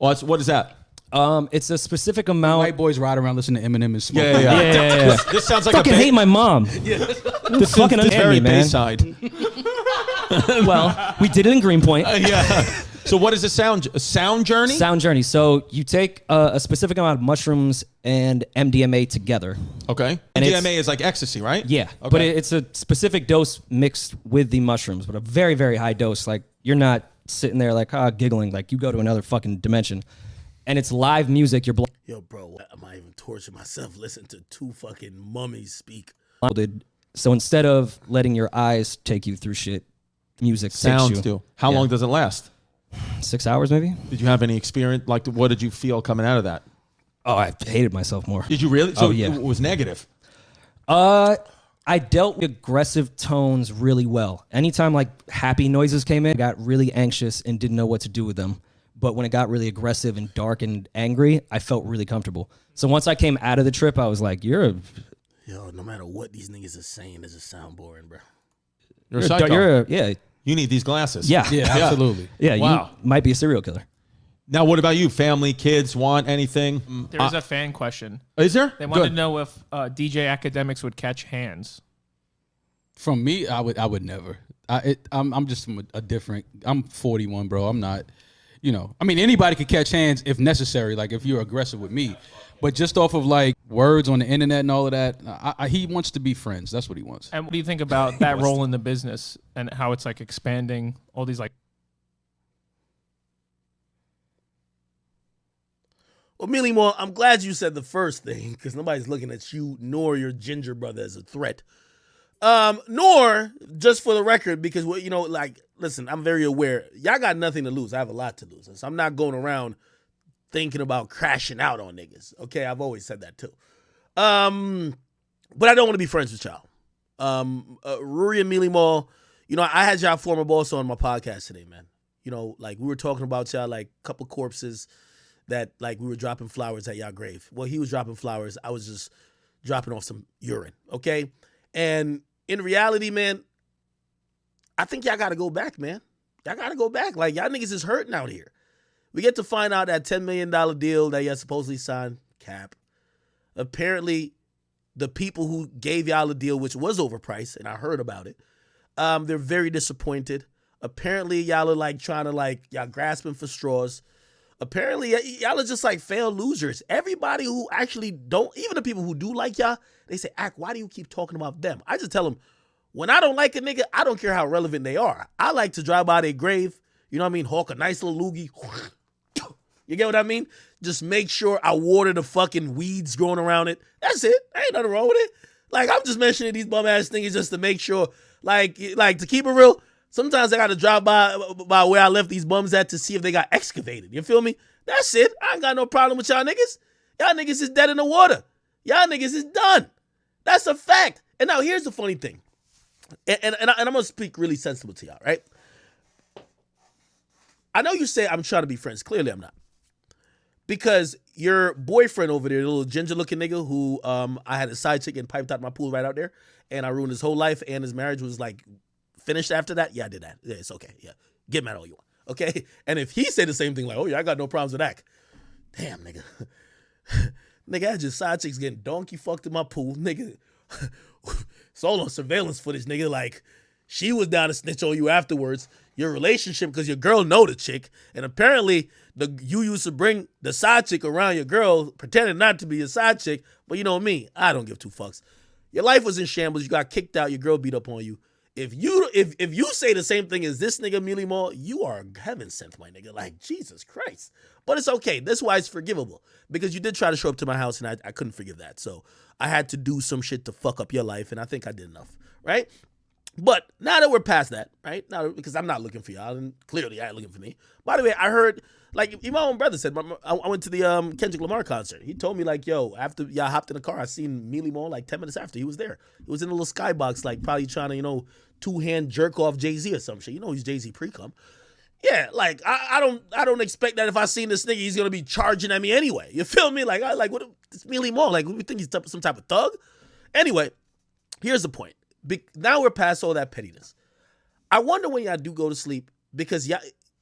What is that? It's a specific amount. White boys ride around listening to Eminem and smoke. Yeah. This sounds like fucking hate my mom. This fucking very me, man. Bayside. Well, we did it in Greenpoint. Yeah. So what is a sound journey? Sound journey. So you take a specific amount of mushrooms and MDMA together. Okay. And MDMA is like ecstasy, right? Yeah. Okay. But it's a specific dose mixed with the mushrooms, but a very, very high dose. Like you're not sitting there like giggling. Like you go to another fucking dimension. And it's live music. You're Yo, bro, I might even torture myself listening to two fucking mummies speak. blindfolded. So instead of letting your eyes take you through shit, music Sounds takes you. do. How long does it last? 6 hours maybe? Did you have any experience? Like, what did you feel coming out of that? Oh, I hated myself more. Did you really? So yeah. it was negative. I dealt with aggressive tones really well. Anytime like happy noises came in, I got really anxious and didn't know what to do with them. But when it got really aggressive and dark and angry, I felt really comfortable. So once I came out of the trip, I was like, Yo, no matter what these niggas are saying, it's just sound boring, bro. You're a psycho. yeah. You need these glasses. Yeah. Yeah, absolutely. Yeah, Wow. You might be a serial killer. Now, what about you? Family, kids, want anything? There's a fan question. Is there? They wanted Good. to know if DJ Akademiks would catch hands. From me, I would never. I'm just from a different. I'm 41, bro. I'm not. I mean, anybody could catch hands if necessary. Like if you're aggressive with me, but just off of like words on the internet and all of that, he wants to be friends. That's what he wants. And what do you think about that role in the business and how it's like expanding all these like? Well, Mealy, I'm glad you said the first thing because nobody's looking at you nor your ginger brother as a threat. Nor, just for the record, because, listen, I'm very aware. Y'all got nothing to lose. I have a lot to lose. So I'm not going around thinking about crashing out on niggas. Okay, I've always said that too. But I don't want to be friends with y'all. Rury and Mealy, I had y'all former boss on my podcast today, man. We were talking about y'all, like, couple corpses that, like, we were dropping flowers at y'all grave. Well, he was dropping flowers. I was just dropping off some urine, okay? And in reality, man, I think y'all got to go back, man. Y'all got to go back. Like, y'all niggas is hurting out here. We get to find out that $10 million deal that y'all supposedly signed, cap. Apparently, the people who gave y'all a deal, which was overpriced, and I heard about it, they're very disappointed. Apparently, y'all are, like, trying to, y'all grasping for straws. Apparently, y'all are just, like, failed losers. Everybody who actually don't, even the people who do like y'all, they say, Ak, why do you keep talking about them? I just tell them, when I don't like a nigga, I don't care how relevant they are. I like to drive by their grave, you know what I mean, hawk a nice little loogie. You get what I mean? Just make sure I water the fucking weeds growing around it. That's it. Ain't nothing wrong with it. Like, I'm just mentioning these bum-ass things just to make sure, like to keep it real, sometimes I got to drive by where I left these bums at to see if they got excavated. You feel me? That's it. I ain't got no problem with y'all niggas. Y'all niggas is dead in the water. Y'all niggas is done. That's a fact. And now here's the funny thing. And I'm going to speak really sensible to y'all, right? I know you say I'm trying to be friends. Clearly I'm not. Because your boyfriend over there, the little ginger-looking nigga who I had a side chick and piped out my pool right out there, and I ruined his whole life, and his marriage was, like, finished after that. Yeah, I did that. Yeah, it's okay. Yeah, get mad all you want. Okay? And if he said the same thing, like, oh, yeah, I got no problems with that. Damn, nigga. Nigga, I had your side chicks getting donkey fucked in my pool. Nigga, it's all on surveillance footage, nigga. Like, she was down to snitch on you afterwards. Your relationship, because your girl know the chick, and apparently you used to bring the side chick around your girl, pretending not to be your side chick, but you know me, I don't give two fucks. Your life was in shambles. You got kicked out. Your girl beat up on you. If you say the same thing as this nigga Mealy Mall, you are heaven sent, my nigga. Like, Jesus Christ. But it's okay. That's why it's forgivable. Because you did try to show up to my house, and I couldn't forgive that. So I had to do some shit to fuck up your life, and I think I did enough, right? But now that we're past that, right? Now, because I'm not looking for y'all, and clearly y'all ain't looking for me. By the way, I heard, like, even my own brother said, I went to the Kendrick Lamar concert. He told me, like, yo, after y'all hopped in the car, I seen Mealy Mall like 10 minutes after. He was there. He was in a little skybox, like, probably trying to, two-hand jerk off Jay-Z or some shit. He's Jay-Z pre-cum. Yeah, like, I don't expect that if I seen this nigga, he's going to be charging at me anyway. You feel me? Like, what? It's Mealy Mall. Like, we think he's some type of thug? Anyway, here's the point. Now we're past all that pettiness. I wonder when y'all do go to sleep, because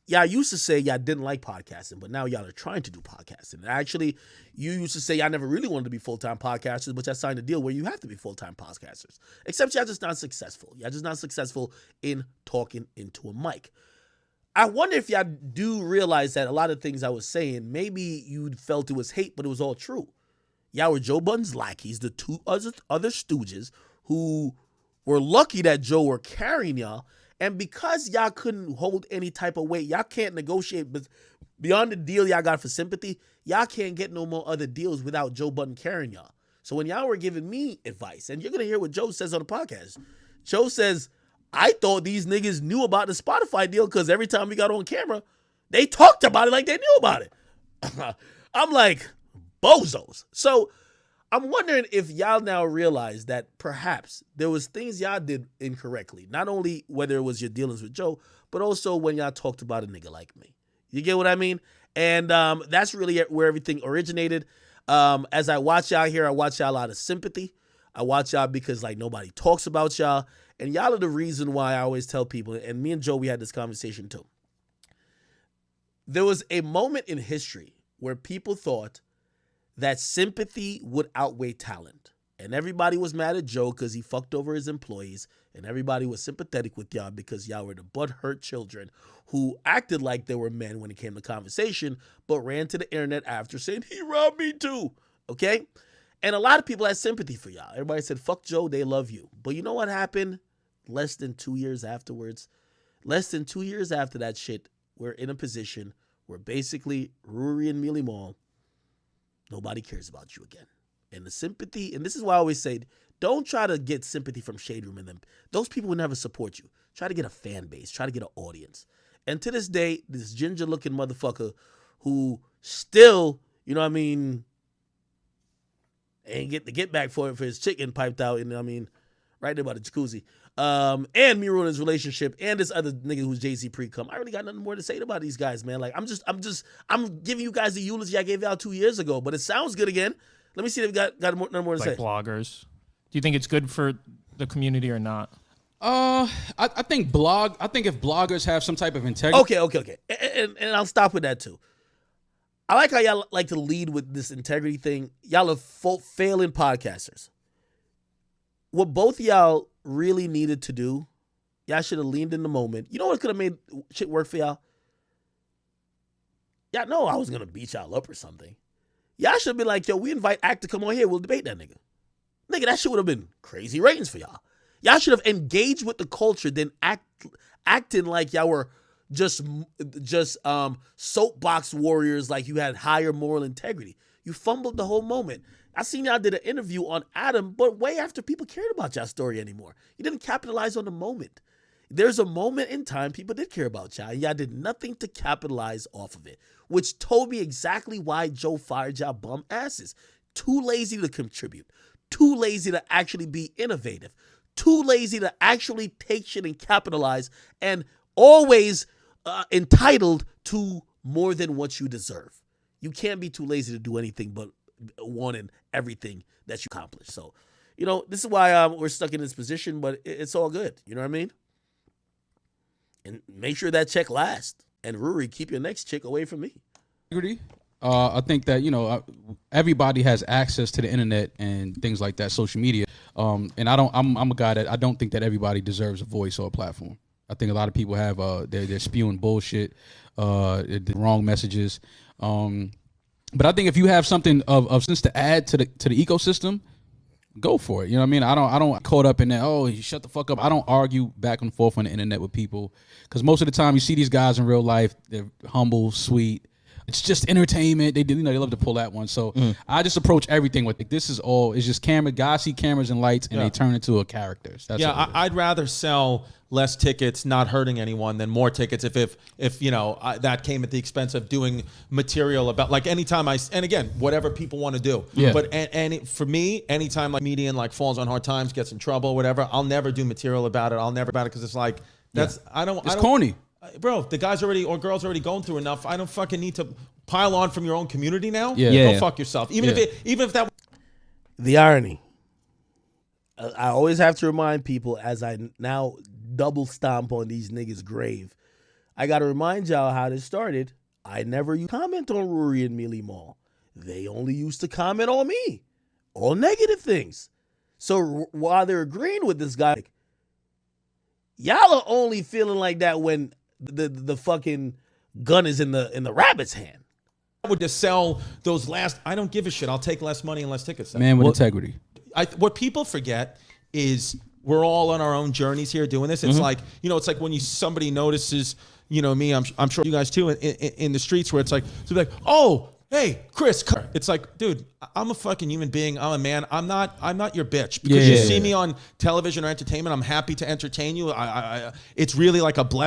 y'all used to say y'all didn't like podcasting, but now y'all are trying to do podcasting. And actually, you used to say y'all never really wanted to be full-time podcasters, but y'all signed a deal where you have to be full-time podcasters. Except y'all just not successful. Y'all just not successful in talking into a mic. I wonder if y'all do realize that a lot of things I was saying, maybe you felt it was hate, but it was all true. Y'all were Joe Budden's lackeys, the two other stooges who were lucky that Joe were carrying y'all. And because y'all couldn't hold any type of weight, y'all can't negotiate beyond the deal y'all got for sympathy. Y'all can't get no more other deals without Joe Budden carrying y'all. So when y'all were giving me advice, and you're going to hear what Joe says on the podcast. Joe says, I thought these niggas knew about the Spotify deal because every time we got on camera, they talked about it like they knew about it. I'm like, bozos. So I'm wondering if y'all now realize that perhaps there was things y'all did incorrectly. Not only whether it was your dealings with Joe, but also when y'all talked about a nigga like me. You get what I mean? And that's really where everything originated. As I watch y'all here, I watch y'all out of sympathy. I watch y'all because like nobody talks about y'all. And y'all are the reason why I always tell people, and me and Joe, we had this conversation too. There was a moment in history where people thought that sympathy would outweigh talent. And everybody was mad at Joe because he fucked over his employees. And everybody was sympathetic with y'all because y'all were the butthurt children who acted like they were men when it came to conversation, but ran to the internet after saying, he robbed me too. Okay? And a lot of people had sympathy for y'all. Everybody said, fuck Joe, they love you. But you know what happened? Less than 2 years afterwards, less than 2 years after that shit, we're in a position where basically Rury and Mealy nobody cares about you again. And the sympathy, and this is why I always say, don't try to get sympathy from Shade Room and them. Those people will never support you. Try to get a fan base. Try to get an audience. And to this day, this ginger-looking motherfucker who still, you know what I mean, ain't get the get back for his chicken piped out, you know what I mean, right there by the jacuzzi. And me ruining his relationship, and this other nigga who's Jay-Z pre-cum. I really got nothing more to say about these guys, man. Like, I'm giving you guys the eulogy I gave y'all 2 years ago, but it sounds good again. Let me see if got nothing more to say. Like bloggers. Do you think it's good for the community or not? I think if bloggers have some type of integrity. Okay. And I'll stop with that too. I like how y'all like to lead with this integrity thing. Y'all are failing podcasters. What both of y'all really needed to do, y'all should have leaned in the moment. You know what could have made shit work for y'all? Y'all know I was going to beat y'all up or something. Y'all should have been like, yo, we invite Act to come on here. We'll debate that nigga. Nigga, that shit would have been crazy ratings for y'all. Y'all should have engaged with the culture, then acting like y'all were just soapbox warriors, like you had higher moral integrity. You fumbled the whole moment. I seen y'all did an interview on Adam, but way after people cared about y'all story anymore. You didn't capitalize on the moment. There's a moment in time people did care about y'all, and y'all did nothing to capitalize off of it, which told me exactly why Joe fired y'all bum asses. Too lazy to contribute. Too lazy to actually be innovative. Too lazy to actually take shit and capitalize, and always entitled to more than what you deserve. You can't be too lazy to do anything but wanting everything that you accomplish. So, you know, this is why we're stuck in this position, but it's all good. You know what I mean? And make sure that check lasts. And Rury, keep your next chick away from me. I think that, you know, everybody has access to the internet and things like that, social media. And I'm a guy that I don't think that everybody deserves a voice or a platform. I think a lot of people have they're spewing bullshit, the wrong messages. But I think if you have something of sense to add to the ecosystem, go for it. You know what I mean? I don't caught up in that. Oh, you shut the fuck up. I don't argue back and forth on the internet with people because most of the time you see these guys in real life. They're humble, sweet. It's just entertainment. They love to pull that one. So I just approach everything with like, this is all. It's just camera. Guys see cameras and lights, and they turn into a characters. That's I'd rather sell less tickets, not hurting anyone, than more tickets. If you know that came at the expense of doing material about like anytime and again whatever people want to do. Yeah. But for me, anytime like comedian like falls on hard times, gets in trouble, whatever, I'll never do material about it. I'll never about it because it's like that's It's corny. Bro, the guy's already or girl's already going through enough. I don't fucking need to pile on from your own community now. Go fuck yourself. Even if that. The irony. I always have to remind people as I now double stomp on these niggas' grave. I got to remind y'all how this started. I never used to comment on Rury and Mealy Mall. They only used to comment on me, all negative things. So while they're agreeing with this guy, y'all are only feeling like that when the fucking gun is in the rabbit's hand. I would just sell those last. I don't give a shit. I'll take less money and less tickets. Man with integrity. What people forget is we're all on our own journeys here doing this. It's like, it's like when somebody notices, me, I'm sure you guys too, in the streets where it's like, oh, hey, Chris. It's like, dude, I'm a fucking human being. I'm a man. I'm not your bitch. Because you see me on television or entertainment, I'm happy to entertain you. It's really like a blessing.